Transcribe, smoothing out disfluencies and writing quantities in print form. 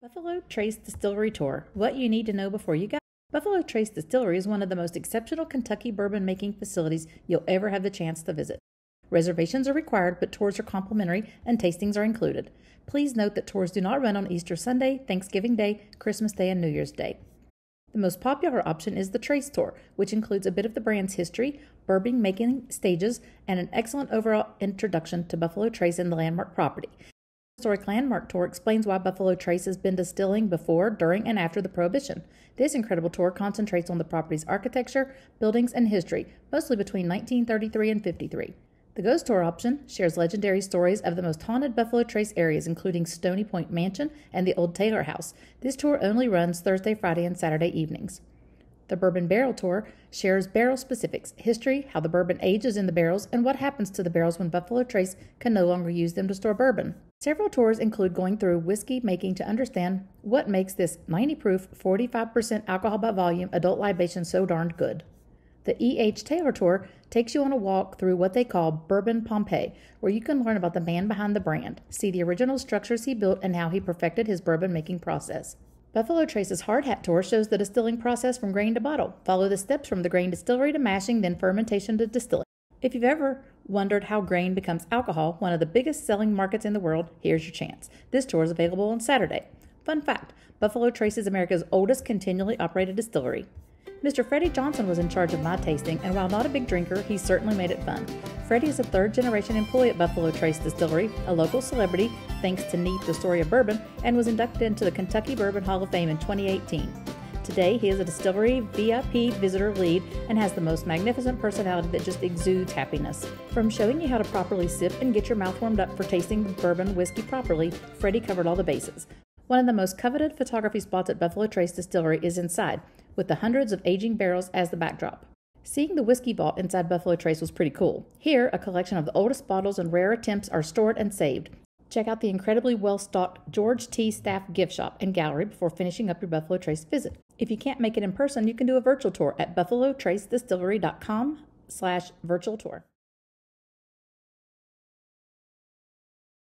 Buffalo Trace Distillery Tour. What you need to know before you go. Buffalo Trace Distillery is one of the most exceptional Kentucky bourbon making facilities you'll ever have the chance to visit. Reservations are required, but tours are complimentary and tastings are included. Please note that tours do not run on Easter Sunday, Thanksgiving Day, Christmas Day, and New Year's Day. The most popular option is the Trace Tour, which includes a bit of the brand's history, bourbon making stages, and an excellent overall introduction to Buffalo Trace and the landmark property. The Historic Landmark Tour explains why Buffalo Trace has been distilling before, during, and after the Prohibition. This incredible tour concentrates on the property's architecture, buildings, and history, mostly between 1933 and 53. The Ghost Tour option shares legendary stories of the most haunted Buffalo Trace areas, including Stony Point Mansion and the Old Taylor House. This tour only runs Thursday, Friday, and Saturday evenings. The Bourbon Barrel Tour shares barrel specifics, history, how the bourbon ages in the barrels, and what happens to the barrels when Buffalo Trace can no longer use them to store bourbon. Several tours include going through whiskey making to understand what makes this 90-proof, 45% alcohol by volume adult libation so darned good. The E.H. Taylor Tour takes you on a walk through what they call Bourbon Pompeii, where you can learn about the man behind the brand, see the original structures he built, and how he perfected his bourbon-making process. Buffalo Trace's Hard Hat Tour shows the distilling process from grain to bottle. Follow the steps from the grain distillery to mashing, then fermentation to distilling. If you've ever wondered how grain becomes alcohol, one of the biggest selling markets in the world, here's your chance. This tour is available on Saturday. Fun fact, Buffalo Trace is America's oldest continually operated distillery. Mr. Freddie Johnson was in charge of my tasting, and while not a big drinker, he certainly made it fun. Freddie is a third-generation employee at Buffalo Trace Distillery, a local celebrity thanks to Neat, the Story of Bourbon, and was inducted into the Kentucky Bourbon Hall of Fame in 2018. Today, he is a distillery VIP visitor lead and has the most magnificent personality that just exudes happiness. From showing you how to properly sip and get your mouth warmed up for tasting bourbon whiskey properly, Freddie covered all the bases. One of the most coveted photography spots at Buffalo Trace Distillery is inside, with the hundreds of aging barrels as the backdrop. Seeing the whiskey vault inside Buffalo Trace was pretty cool. Here, a collection of the oldest bottles and rare attempts are stored and saved. Check out the incredibly well-stocked George T. Staff gift shop and gallery before finishing up your Buffalo Trace visit. If you can't make it in person, you can do a virtual tour at buffalotracedistillery.com/virtual tour.